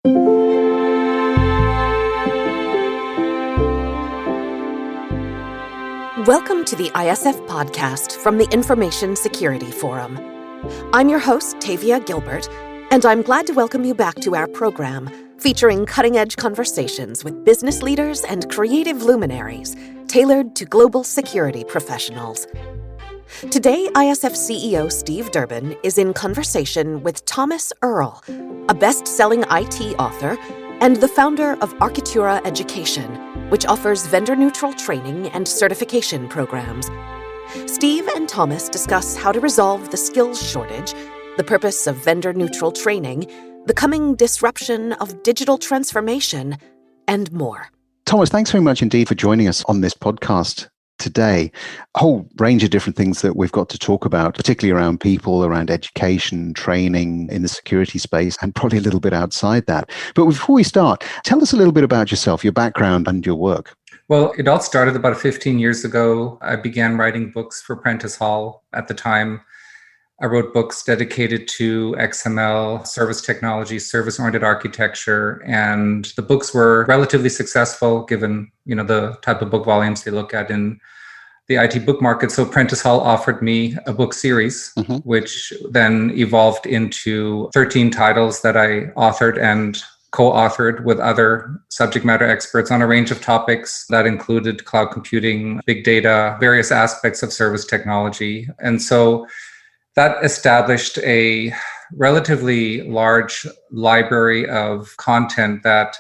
Welcome to the ISF podcast from the Information Security Forum. I'm your host, Tavia Gilbert, and I'm glad to welcome you back to our program featuring cutting-edge conversations with business leaders and creative luminaries tailored to global security professionals. Today, ISF CEO Steve Durbin is in conversation with Thomas Earl, a best-selling IT author and the founder of Architura Education, which offers vendor-neutral training and certification programs. Steve and Thomas discuss how to resolve the skills shortage, the purpose of vendor-neutral training, the coming disruption of digital transformation, and more. Thomas, thanks very much indeed for joining us on this podcast today. A whole range of different things that we've got to talk about, particularly around people, around education, training in the security space, and probably a little bit outside that. But before we start, tell us a little bit about yourself, your background and your work. Well, it all started about 15 years ago. I began writing books for Prentice Hall. At the time, I wrote books dedicated to XML, service technology, service-oriented architecture, and the books were relatively successful given, the type of book volumes they look at in the IT book market. So Prentice Hall offered me a book series, which then evolved into 13 titles that I authored and co-authored with other subject matter experts on a range of topics that included cloud computing, big data, various aspects of service technology. And so that established a relatively large library of content that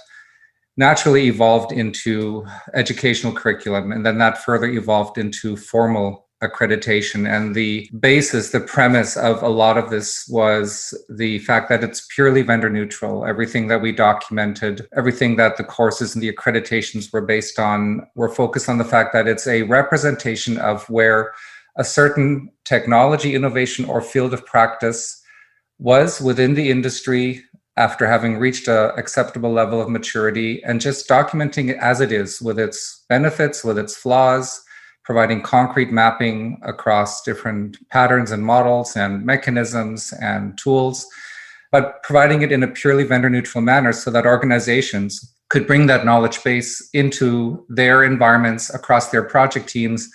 naturally evolved into educational curriculum. And then that further evolved into formal accreditation. And the basis, the premise of a lot of this was the fact that it's purely vendor neutral. Everything that we documented, everything that the courses and the accreditations were based on, were focused on the fact that it's a representation of where a certain technology, innovation, or field of practice was within the industry after having reached an acceptable level of maturity, and just documenting it as it is with its benefits, with its flaws, providing concrete mapping across different patterns and models and mechanisms and tools, but providing it in a purely vendor-neutral manner so that organizations could bring that knowledge base into their environments across their project teams.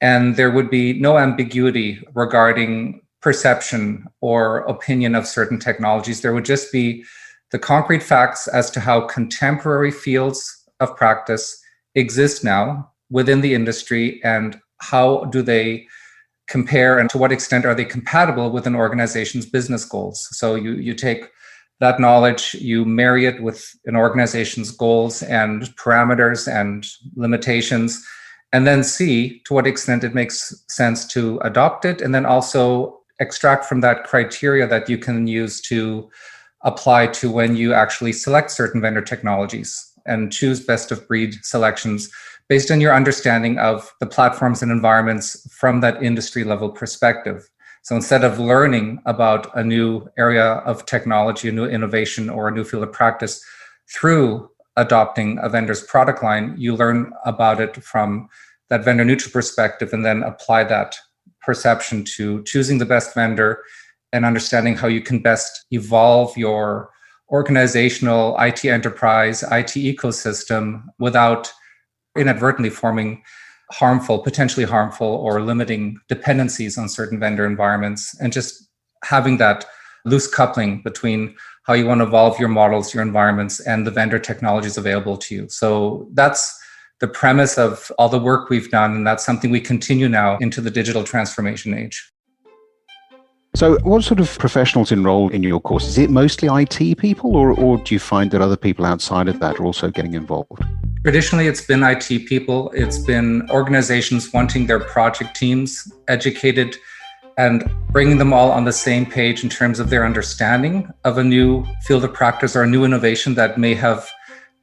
And there would be no ambiguity regarding perception or opinion of certain technologies. There would just be the concrete facts as to how contemporary fields of practice exist now within the industry and how do they compare and to what extent are they compatible with an organization's business goals. So you take that knowledge, you marry it with an organization's goals and parameters and limitations, and then see to what extent it makes sense to adopt it, and then also extract from that criteria that you can use to apply to when you actually select certain vendor technologies and choose best of breed selections based on your understanding of the platforms and environments from that industry level perspective. So instead of learning about a new area of technology, a new innovation, or a new field of practice through adopting a vendor's product line, you learn about it from that vendor neutral perspective and then apply that perception to choosing the best vendor and understanding how you can best evolve your organizational IT enterprise, IT ecosystem without inadvertently forming potentially harmful or limiting dependencies on certain vendor environments, and just having that loose coupling between how you want to evolve your models, your environments, and the vendor technologies available to you. So that's the premise of all the work we've done, and that's something we continue now into the digital transformation age. So what sort of professionals enroll in your course? Is it mostly IT people, or do you find that other people outside of that are also getting involved? Traditionally, it's been IT people. It's been organizations wanting their project teams educated and bringing them all on the same page in terms of their understanding of a new field of practice or a new innovation that may have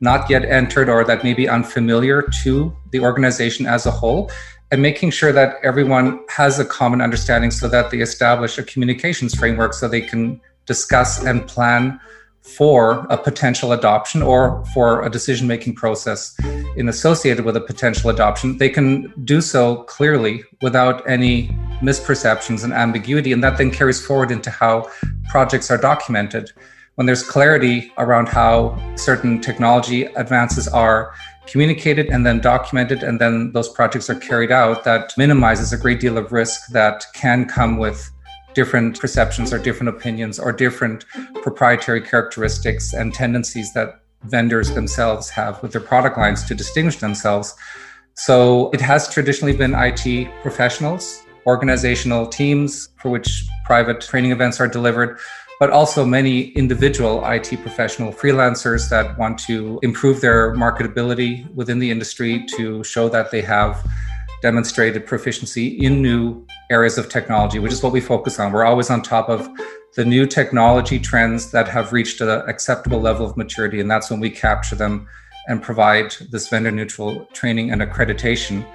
not yet entered or that may be unfamiliar to the organization as a whole, and making sure that everyone has a common understanding so that they establish a communications framework so they can discuss and plan for a potential adoption or for a decision-making process associated with a potential adoption. They can do so clearly without any misperceptions and ambiguity, and that then carries forward into how projects are documented. when there's clarity around how certain technology advances are communicated and then documented, and then those projects are carried out, that minimizes a great deal of risk that can come with different perceptions or different opinions or different proprietary characteristics and tendencies that vendors themselves have with their product lines to distinguish themselves. So it has traditionally been IT professionals, organizational teams for which private training events are delivered, but also many individual IT professional freelancers that want to improve their marketability within the industry to show that they have demonstrated proficiency in new areas of technology, which is what we focus on. We're always on top of the new technology trends that have reached an acceptable level of maturity, and that's when we capture them and provide this vendor-neutral training and accreditation.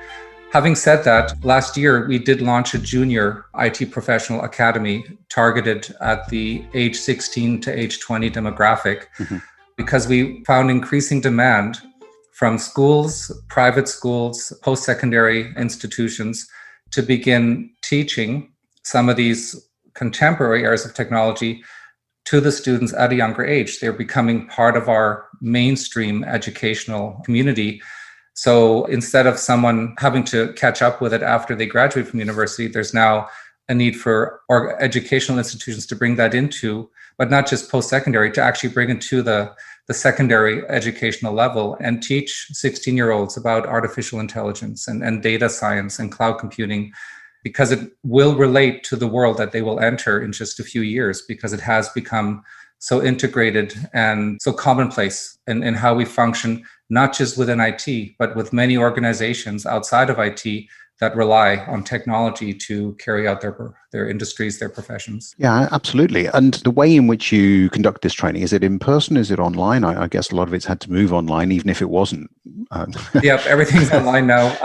Having said that, last year we did launch a junior IT professional academy targeted at the age 16 to age 20 demographic, because we found increasing demand from schools, private schools, post-secondary institutions to begin teaching some of these contemporary areas of technology to the students at a younger age. They're becoming part of our mainstream educational community. So instead of someone having to catch up with it after they graduate from university, there's now a need for educational institutions to bring that into, but not just post-secondary, to actually bring it to the secondary educational level and teach 16-year-olds about artificial intelligence and data science and cloud computing, because it will relate to the world that they will enter in just a few years, because it has become so integrated and so commonplace in how we function, not just within IT, but with many organizations outside of IT that rely on technology to carry out their industries, their professions. Yeah, absolutely. And the way in which you conduct this training, is it in person? Is it online? I guess a lot of it's had to move online, even if it wasn't. Yep, everything's online now.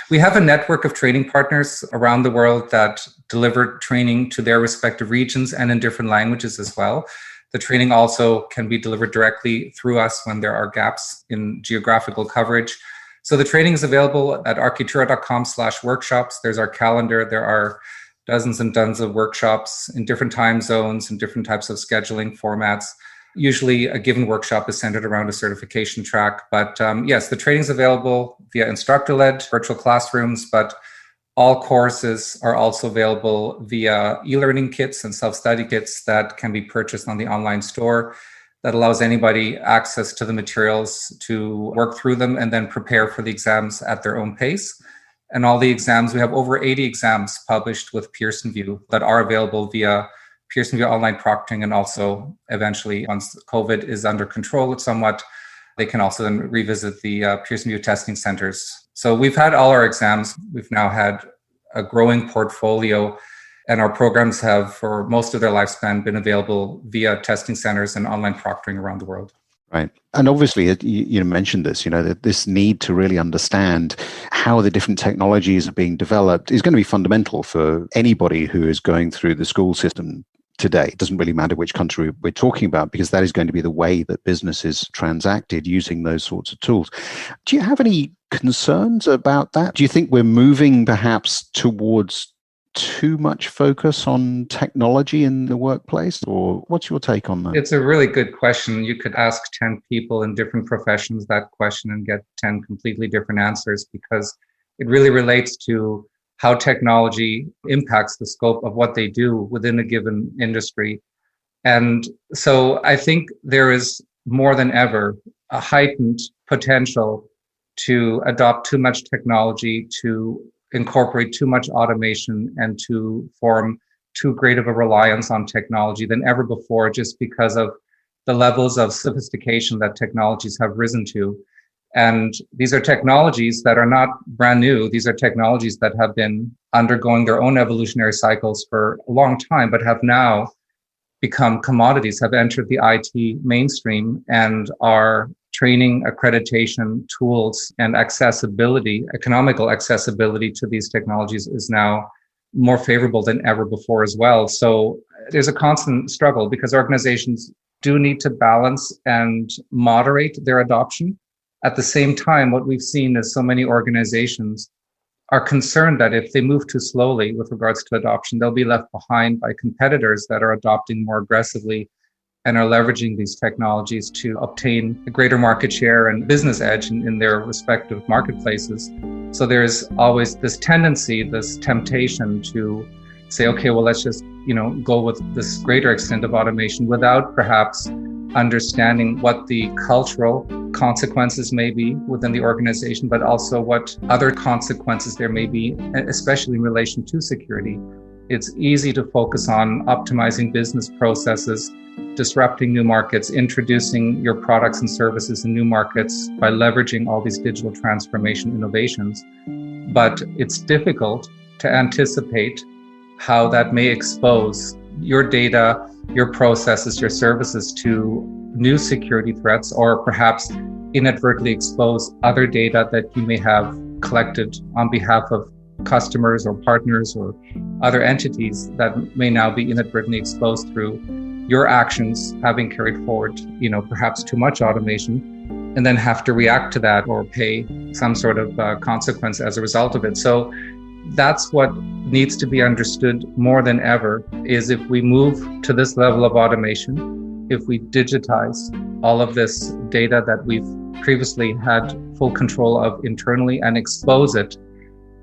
We have a network of training partners around the world that deliver training to their respective regions and in different languages as well. The training also can be delivered directly through us when there are gaps in geographical coverage. So the training is available at architura.com/workshops. There's our calendar. There are dozens and dozens of workshops in different time zones and different types of scheduling formats. Usually a given workshop is centered around a certification track. But yes, the training is available via instructor-led virtual classrooms, but all courses are also available via e-learning kits and self-study kits that can be purchased on the online store. That allows anybody access to the materials to work through them and then prepare for the exams at their own pace. And all the exams, we have over 80 exams published with Pearson VUE that are available via Pearson VUE online proctoring, and also eventually, once COVID is under control somewhat, they can also then revisit the Pearson VUE testing centers. So we've had all our exams. We've now had a growing portfolio, and our programs have, for most of their lifespan, been available via testing centers and online proctoring around the world. Right. And obviously, you mentioned this, that this need to really understand how the different technologies are being developed is going to be fundamental for anybody who is going through the school system today. It doesn't really matter which country we're talking about, because that is going to be the way that business is transacted using those sorts of tools. Do you have any concerns about that? Do you think we're moving perhaps towards too much focus on technology in the workplace, or what's your take on that? It's a really good question. You could ask 10 people in different professions that question and get 10 completely different answers, because it really relates to how technology impacts the scope of what they do within a given industry. And so I think there is more than ever a heightened potential to adopt too much technology, to incorporate too much automation, and to form too great of a reliance on technology than ever before, just because of the levels of sophistication that technologies have risen to. And these are technologies that are not brand new. These are technologies that have been undergoing their own evolutionary cycles for a long time, but have now become commodities, have entered the IT mainstream, and are training, accreditation, tools, and accessibility, economical accessibility to these technologies is now more favorable than ever before as well. So there's a constant struggle, because organizations do need to balance and moderate their adoption. At the same time, what we've seen is so many organizations are concerned that if they move too slowly with regards to adoption, they'll be left behind by competitors that are adopting more aggressively and are leveraging these technologies to obtain a greater market share and business edge in their respective marketplaces. So there's always this tendency, this temptation to say, okay, well, let's just, go with this greater extent of automation without perhaps understanding what the cultural consequences may be within the organization, but also what other consequences there may be, especially in relation to security. It's easy to focus on optimizing business processes, disrupting new markets, introducing your products and services in new markets by leveraging all these digital transformation innovations. But it's difficult to anticipate how that may expose your data, your processes, your services to new security threats, or perhaps inadvertently expose other data that you may have collected on behalf of customers or partners or other entities that may now be inadvertently exposed through your actions having carried forward, perhaps too much automation, and then have to react to that or pay some sort of consequence as a result of it. So that's what needs to be understood more than ever, is if we move to this level of automation, if we digitize all of this data that we've previously had full control of internally and expose it,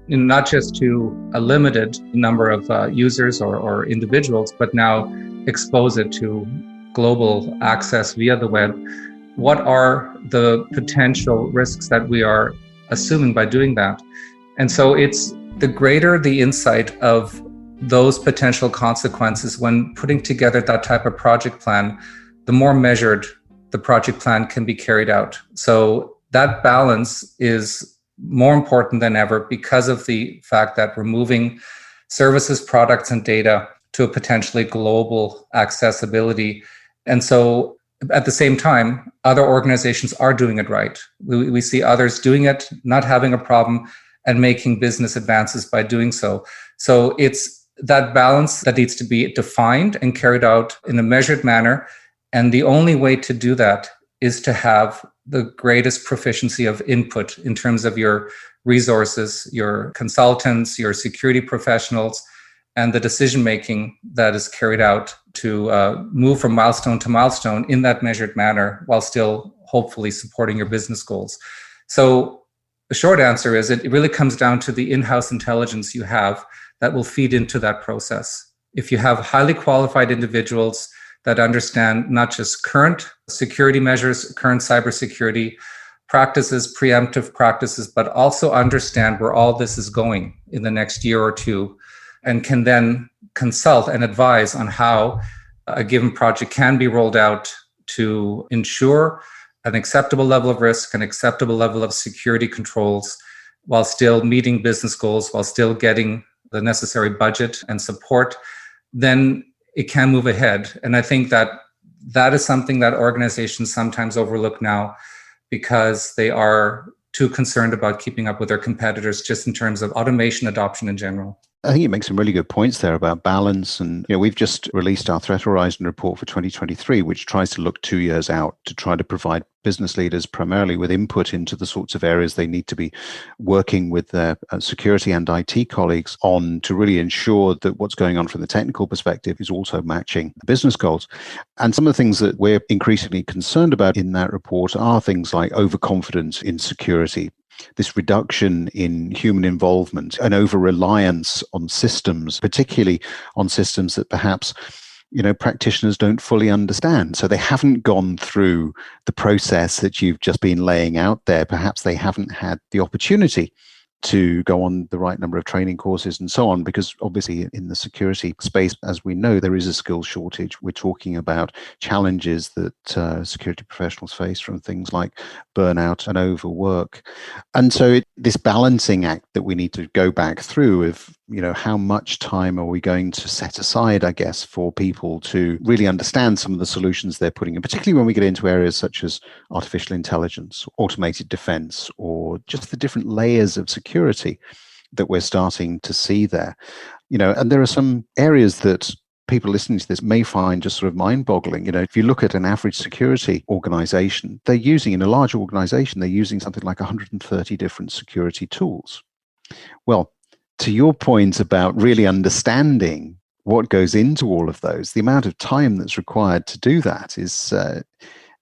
not just to a limited number of users or individuals, but now expose it to global access via the web, what are the potential risks that we are assuming by doing that? And so it's the greater the insight of those potential consequences when putting together that type of project plan, the more measured the project plan can be carried out. So that balance is more important than ever because of the fact that we're moving services, products, and data to a potentially global accessibility. And so at the same time, other organizations are doing it right. We see others doing it, not having a problem, and making business advances by doing so. So it's that balance that needs to be defined and carried out in a measured manner. And the only way to do that is to have the greatest proficiency of input in terms of your resources, your consultants, your security professionals, and the decision-making that is carried out to move from milestone to milestone in that measured manner while still hopefully supporting your business goals. So the short answer is it really comes down to the in-house intelligence you have that will feed into that process. If you have highly qualified individuals that understand not just current security measures, current cybersecurity practices, preemptive practices, but also understand where all this is going in the next year or two, and can then consult and advise on how a given project can be rolled out to ensure an acceptable level of risk, an acceptable level of security controls, while still meeting business goals, while still getting the necessary budget and support, then it can move ahead. And I think that is something that organizations sometimes overlook now because they are too concerned about keeping up with their competitors just in terms of automation adoption in general. I think you make some really good points there about balance. And we've just released our Threat Horizon report for 2023, which tries to look 2 years out to try to provide business leaders primarily with input into the sorts of areas they need to be working with their security and IT colleagues on to really ensure that what's going on from the technical perspective is also matching the business goals. And some of the things that we're increasingly concerned about in that report are things like overconfidence in security, this reduction in human involvement, and over-reliance on systems, particularly on systems that perhaps practitioners don't fully understand. So they haven't gone through the process that you've just been laying out there. Perhaps they haven't had the opportunity to go on the right number of training courses and so on, because obviously in the security space, as we know, there is a skills shortage. We're talking about challenges that security professionals face from things like burnout and overwork. And so this balancing act that we need to go back through of, how much time are we going to set aside, I guess, for people to really understand some of the solutions they're putting in, particularly when we get into areas such as artificial intelligence, automated defense, or just the different layers of security that we're starting to see there. And there are some areas that people listening to this may find just sort of mind-boggling. If you look at an average security organization, in a large organization, they're using something like 130 different security tools. Well, to your point about really understanding what goes into all of those, the amount of time that's required to do that is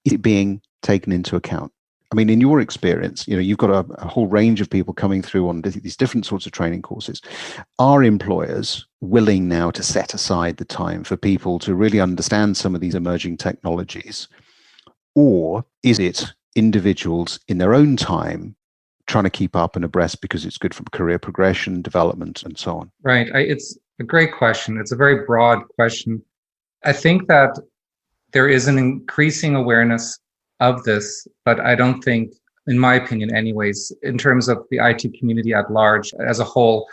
it being taken into account? I mean, in your experience, you've got a whole range of people coming through on these different sorts of training courses. Are employers willing now to set aside the time for people to really understand some of these emerging technologies? Or is it individuals in their own time trying to keep up and abreast because it's good for career progression, development, and so on? Right. It's a great question. It's a very broad question. I think that there is an increasing awareness of this, but I don't think, in my opinion anyways, in terms of the IT community at large as a whole,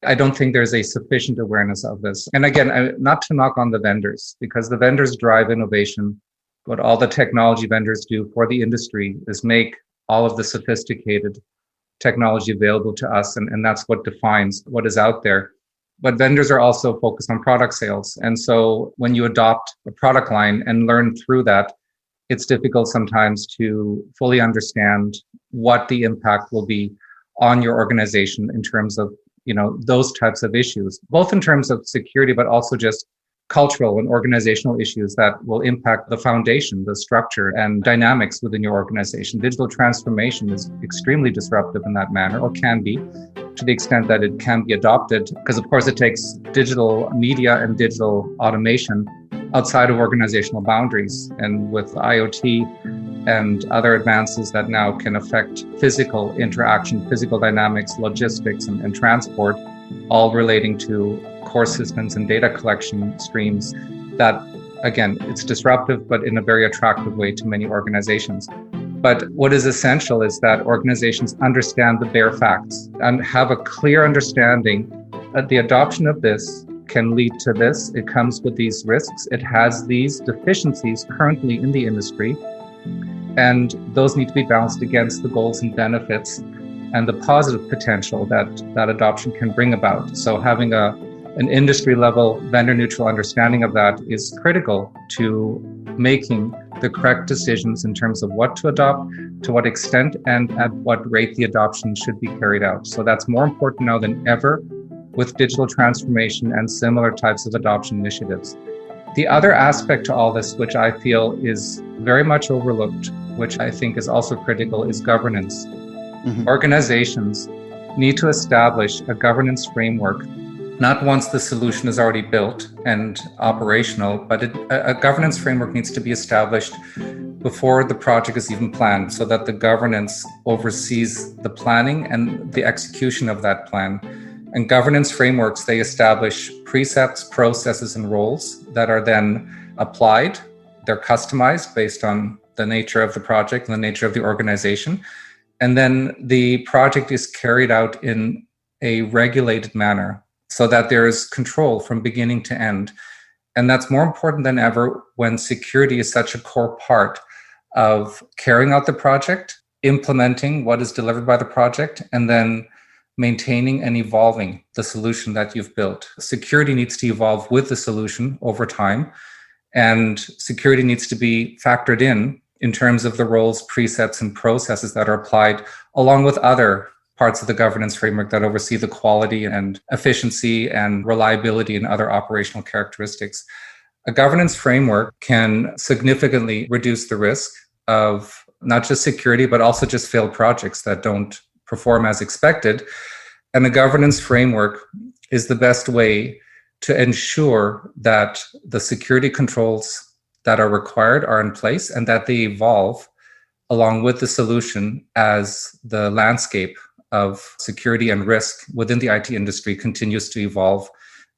I don't think there's a sufficient awareness of this. And again, not to knock on the vendors, because the vendors drive innovation. What all the technology vendors do for the industry is make all of the sophisticated technology available to us, and that's what defines what is out there. But vendors are also focused on product sales. And so when you adopt a product line and learn through that, it's difficult sometimes to fully understand what the impact will be on your organization in terms of, those types of issues, both in terms of security, but also just cultural and organizational issues that will impact the foundation, the structure and dynamics within your organization. Digital transformation is extremely disruptive in that manner, or can be, to the extent that it can be adopted, because of course it takes digital media and digital automation outside of organizational boundaries. And with IoT and other advances that now can affect physical interaction, physical dynamics, logistics, and transport, all relating to core systems and data collection streams, that, again, it's disruptive, but in a very attractive way to many organizations. But what is essential is that organizations understand the bare facts and have a clear understanding that the adoption of this can lead to this. It comes with these risks. It has these deficiencies currently in the industry, and those need to be balanced against the goals and benefits and the positive potential that adoption can bring about. So having an industry level vendor neutral understanding of that is critical to making the correct decisions in terms of what to adopt, to what extent, and at what rate the adoption should be carried out. So that's more important now than ever with digital transformation and similar types of adoption initiatives. The other aspect to all this, which I feel is very much overlooked, which I think is also critical, is governance. Mm-hmm. Organizations need to establish a governance framework, not once the solution is already built and operational, but a governance framework needs to be established before the project is even planned, so that the governance oversees the planning and the execution of that plan. And governance frameworks, they establish precepts, processes, and roles that are then applied. They're customized based on the nature of the project and the nature of the organization. And then the project is carried out in a regulated manner, so that there is control from beginning to end. And that's more important than ever when security is such a core part of carrying out the project, implementing what is delivered by the project, and then maintaining and evolving the solution that you've built. Security needs to evolve with the solution over time, and security needs to be factored in terms of the roles, precepts, and processes that are applied, along with other parts of the governance framework that oversee the quality and efficiency and reliability and other operational characteristics. A governance framework can significantly reduce the risk of not just security, but also just failed projects that don't perform as expected. And a governance framework is the best way to ensure that the security controls that are required are in place and that they evolve along with the solution as the landscape of security and risk within the IT industry continues to evolve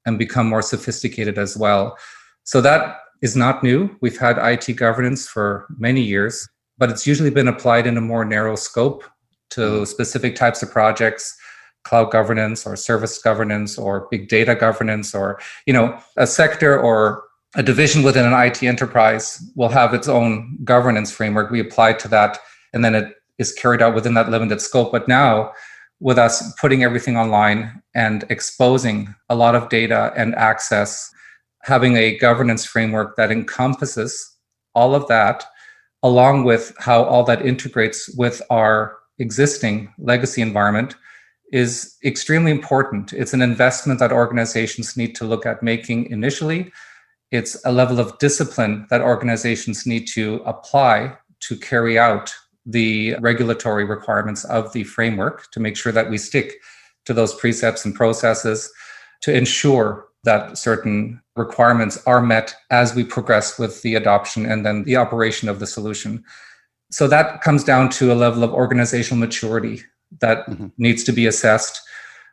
and become more sophisticated as well. So that is not new. We've had IT governance for many years, but it's usually been applied in a more narrow scope to specific types of projects, cloud governance or service governance or big data governance, or, a sector or a division within an IT enterprise will have its own governance framework. We apply to that, and then it is carried out within that limited scope. But now, with us putting everything online and exposing a lot of data and access, having a governance framework that encompasses all of that, along with how all that integrates with our existing legacy environment, is extremely important. It's an investment that organizations need to look at making initially. It's a level of discipline that organizations need to apply to carry out the regulatory requirements of the framework, to make sure that we stick to those precepts and processes, to ensure that certain requirements are met as we progress with the adoption and then the operation of the solution. So that comes down to a level of organizational maturity that needs to be assessed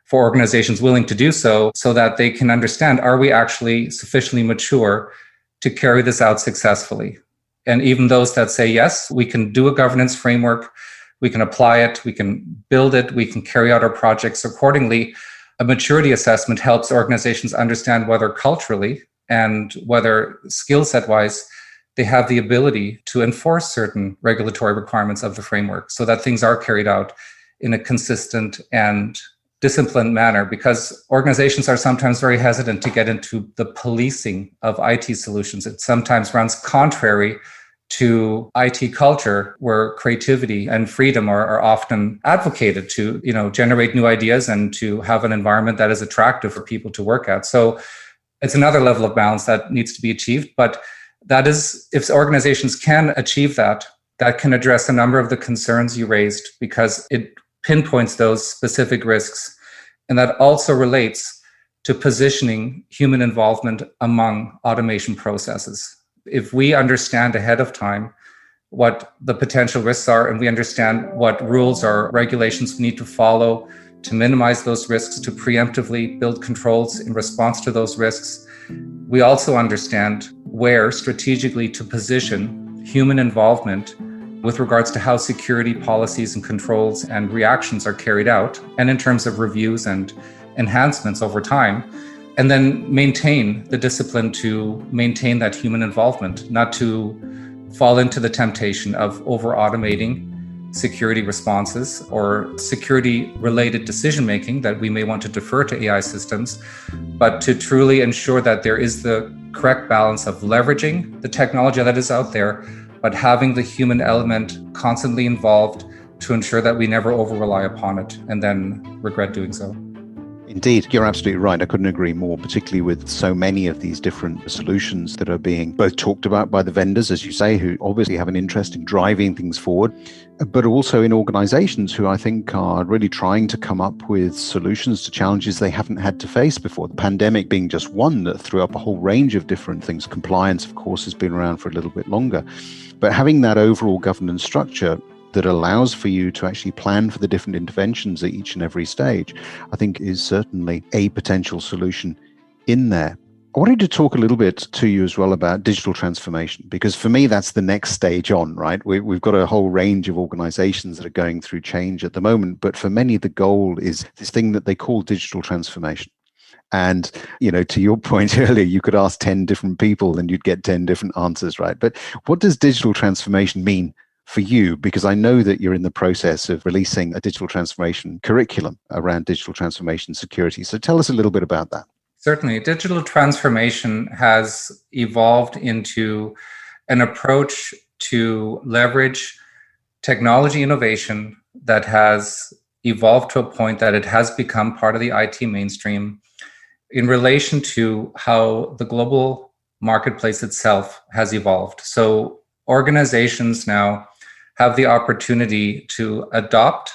for organizations willing to do so that they can understand, are we actually sufficiently mature to carry this out successfully? And even those that say, yes, we can do a governance framework, we can apply it, we can build it, we can carry out our projects accordingly, a maturity assessment helps organizations understand whether culturally and whether skill set wise, they have the ability to enforce certain regulatory requirements of the framework so that things are carried out in a consistent and disciplined manner, because organizations are sometimes very hesitant to get into the policing of IT solutions. It sometimes runs contrary to IT culture, where creativity and freedom are often advocated to, generate new ideas and to have an environment that is attractive for people to work at. So it's another level of balance that needs to be achieved. But that is, if organizations can achieve that, that can address a number of the concerns you raised, because it pinpoints those specific risks. And that also relates to positioning human involvement among automation processes. If we understand ahead of time what the potential risks are, and we understand what rules or regulations we need to follow to minimize those risks, to preemptively build controls in response to those risks, we also understand where strategically to position human involvement with regards to how security policies and controls and reactions are carried out, and in terms of reviews and enhancements over time, and then maintain the discipline to maintain that human involvement, not to fall into the temptation of over-automating security responses or security-related decision-making that we may want to defer to AI systems, but to truly ensure that there is the correct balance of leveraging the technology that is out there, but having the human element constantly involved to ensure that we never over-rely upon it and then regret doing so. Indeed, you're absolutely right. I couldn't agree more, particularly with so many of these different solutions that are being both talked about by the vendors, as you say, who obviously have an interest in driving things forward, but also in organizations who I think are really trying to come up with solutions to challenges they haven't had to face before. The pandemic being just one that threw up a whole range of different things. Compliance, of course, has been around for a little bit longer. But having that overall governance structure that allows for you to actually plan for the different interventions at each and every stage, I think is certainly a potential solution in there. I wanted to talk a little bit to you as well about digital transformation, because for me, that's the next stage on, right? We've got a whole range of organizations that are going through change at the moment, but for many, the goal is this thing that they call digital transformation. And, to your point earlier, you could ask 10 different people and you'd get 10 different answers, right? But what does digital transformation mean for you? Because I know that you're in the process of releasing a digital transformation curriculum around digital transformation security. So tell us a little bit about that. Certainly. Digital transformation has evolved into an approach to leverage technology innovation that has evolved to a point that it has become part of the IT mainstream in relation to how the global marketplace itself has evolved. So organizations now have the opportunity to adopt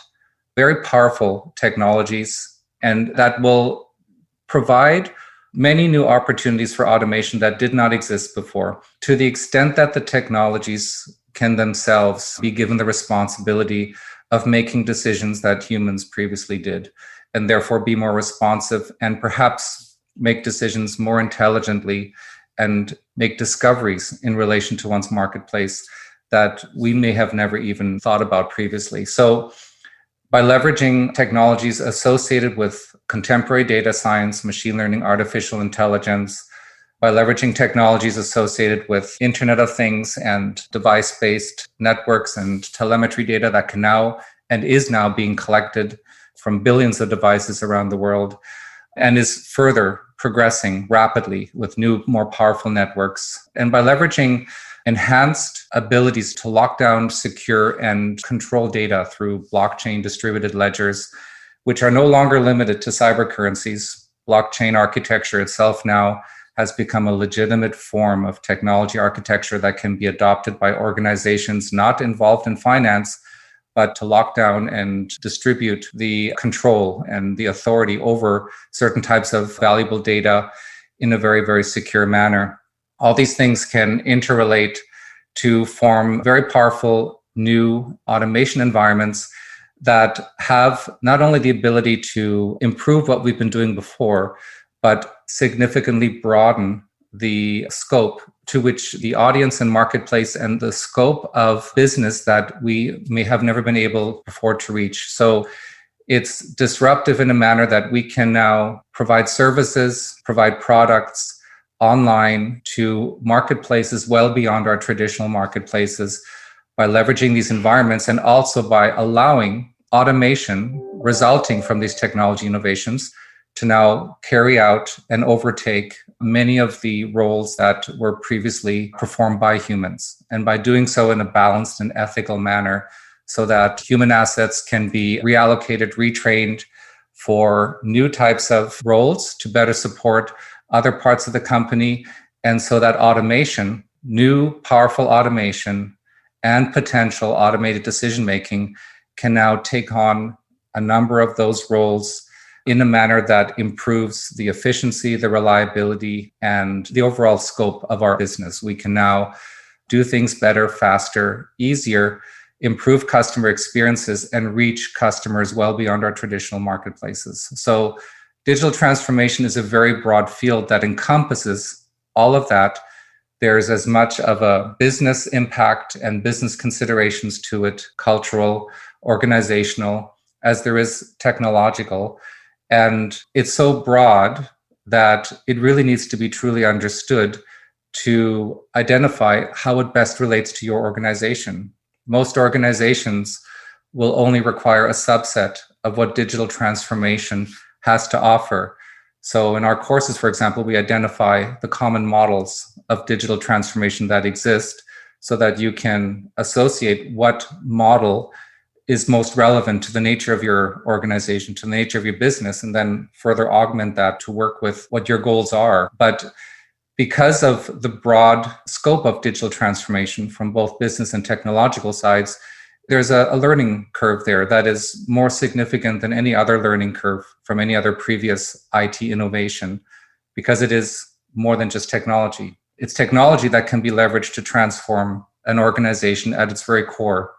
very powerful technologies, and that will provide many new opportunities for automation that did not exist before, to the extent that the technologies can themselves be given the responsibility of making decisions that humans previously did, and therefore be more responsive and perhaps make decisions more intelligently and make discoveries in relation to one's marketplace that we may have never even thought about previously. So by leveraging technologies associated with contemporary data science, machine learning, artificial intelligence, by leveraging technologies associated with Internet of Things and device-based networks and telemetry data that can now and is now being collected from billions of devices around the world, and is further progressing rapidly with new, more powerful networks. And by leveraging enhanced abilities to lock down, secure, and control data through blockchain distributed ledgers, which are no longer limited to cyber currencies. Blockchain architecture itself now has become a legitimate form of technology architecture that can be adopted by organizations not involved in finance, but to lock down and distribute the control and the authority over certain types of valuable data in a very, very secure manner. All these things can interrelate to form very powerful new automation environments that have not only the ability to improve what we've been doing before, but significantly broaden the scope to which the audience and marketplace and the scope of business that we may have never been able before to reach. So it's disruptive in a manner that we can now provide services, provide products online to marketplaces well beyond our traditional marketplaces by leveraging these environments, and also by allowing automation resulting from these technology innovations to now carry out and overtake many of the roles that were previously performed by humans. And by doing so in a balanced and ethical manner, so that human assets can be reallocated, retrained for new types of roles to better support other parts of the company. And so that automation, new powerful automation and potential automated decision-making can now take on a number of those roles in a manner that improves the efficiency, the reliability, and the overall scope of our business. We can now do things better, faster, easier, improve customer experiences, and reach customers well beyond our traditional marketplaces. So digital transformation is a very broad field that encompasses all of that. There's as much of a business impact and business considerations to it, cultural, organizational, as there is technological. And it's so broad that it really needs to be truly understood to identify how it best relates to your organization. Most organizations will only require a subset of what digital transformation has to offer. So in our courses, for example, we identify the common models of digital transformation that exist so that you can associate what model is most relevant to the nature of your organization, to the nature of your business, and then further augment that to work with what your goals are. But because of the broad scope of digital transformation from both business and technological sides, there's a learning curve there that is more significant than any other learning curve from any other previous IT innovation, because it is more than just technology. It's technology that can be leveraged to transform an organization at its very core.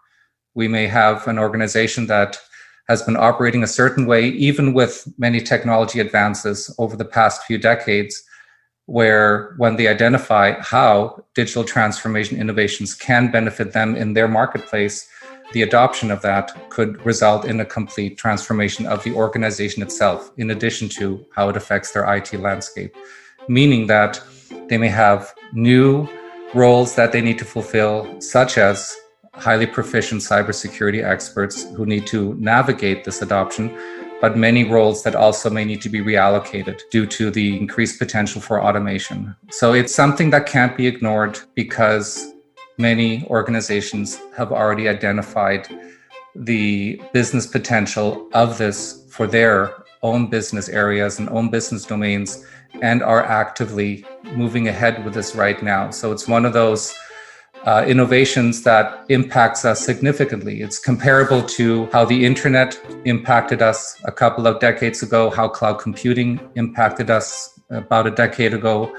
We may have an organization that has been operating a certain way, even with many technology advances over the past few decades, where when they identify how digital transformation innovations can benefit them in their marketplace, the adoption of that could result in a complete transformation of the organization itself, in addition to how it affects their IT landscape. Meaning that they may have new roles that they need to fulfill, such as highly proficient cybersecurity experts who need to navigate this adoption, but many roles that also may need to be reallocated due to the increased potential for automation. So it's something that can't be ignored, because many organizations have already identified the business potential of this for their own business areas and own business domains, and are actively moving ahead with this right now. So it's one of those innovations that impacts us significantly. It's comparable to how the internet impacted us a couple of decades ago, how cloud computing impacted us about a decade ago.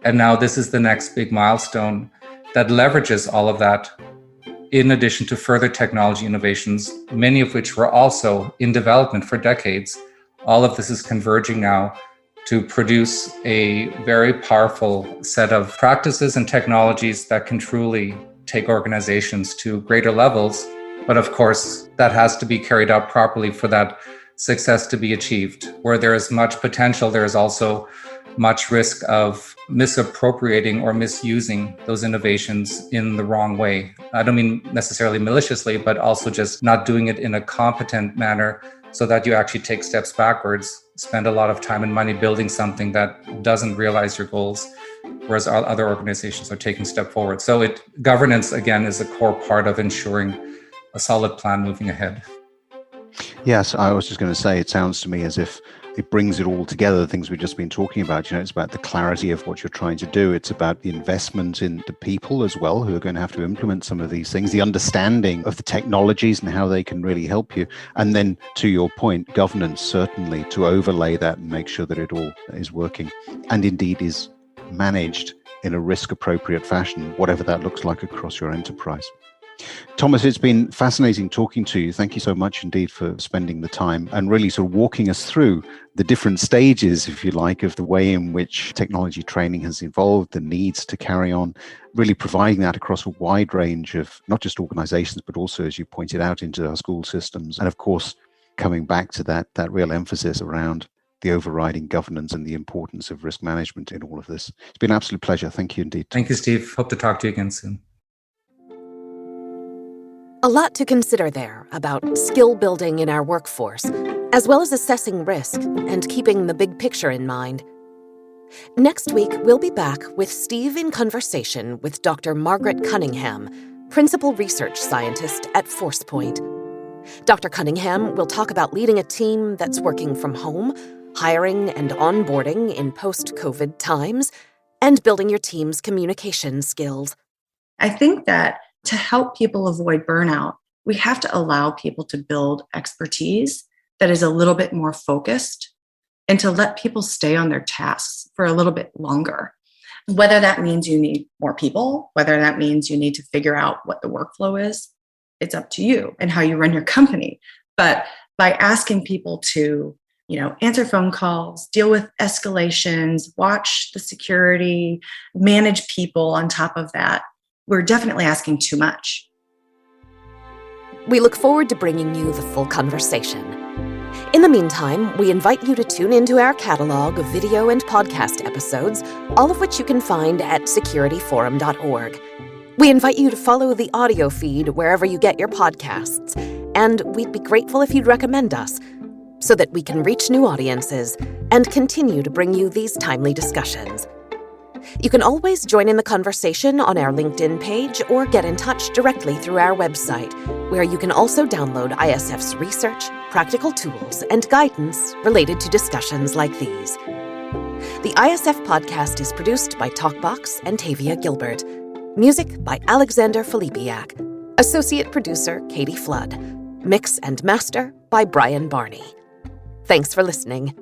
And now this is the next big milestone that leverages all of that, in addition to further technology innovations, many of which were also in development for decades. All of this is converging now to produce a very powerful set of practices and technologies that can truly take organizations to greater levels. But of course, that has to be carried out properly for that success to be achieved. Where there is much potential, there is also much risk of misappropriating or misusing those innovations in the wrong way. I don't mean necessarily maliciously, but also just not doing it in a competent manner, so that you actually take steps backwards, spend a lot of time and money building something that doesn't realize your goals, whereas other organizations are taking a step forward. So governance, again, is a core part of ensuring a solid plan moving ahead. Yes, I was just going to say, it sounds to me as if it brings it all together, the things we've just been talking about. It's about the clarity of what you're trying to do. It's about the investment in the people as well, who are going to have to implement some of these things, the understanding of the technologies and how they can really help you. And then, to your point, governance, certainly, to overlay that and make sure that it all is working and indeed is managed in a risk-appropriate fashion, whatever that looks like across your enterprise. Thomas, it's been fascinating talking to you. Thank you so much indeed for spending the time and really sort of walking us through the different stages, if you like, of the way in which technology training has evolved, the needs to carry on, really providing that across a wide range of not just organizations, but also, as you pointed out, into our school systems. And of course, coming back to that real emphasis around the overriding governance and the importance of risk management in all of this. It's been an absolute pleasure. Thank you indeed. Thank you, Steve. Hope to talk to you again soon. A lot to consider there about skill building in our workforce, as well as assessing risk and keeping the big picture in mind. Next week, we'll be back with Steve in conversation with Dr. Margaret Cunningham, Principal Research Scientist at ForcePoint. Dr. Cunningham will talk about leading a team that's working from home, hiring and onboarding in post-COVID times, and building your team's communication skills. I think that to help people avoid burnout, we have to allow people to build expertise that is a little bit more focused and to let people stay on their tasks for a little bit longer. Whether that means you need more people, whether that means you need to figure out what the workflow is, it's up to you and how you run your company. But by asking people to, answer phone calls, deal with escalations, watch the security, manage people on top of that, we're definitely asking too much. We look forward to bringing you the full conversation. In the meantime, we invite you to tune into our catalog of video and podcast episodes, all of which you can find at securityforum.org. We invite you to follow the audio feed wherever you get your podcasts, and we'd be grateful if you'd recommend us so that we can reach new audiences and continue to bring you these timely discussions. You can always join in the conversation on our LinkedIn page or get in touch directly through our website, where you can also download ISF's research, practical tools, and guidance related to discussions like these. The ISF podcast is produced by TalkBox and Tavia Gilbert. Music by Alexander Filipiak. Associate producer Katie Flood. Mix and master by Brian Barney. Thanks for listening.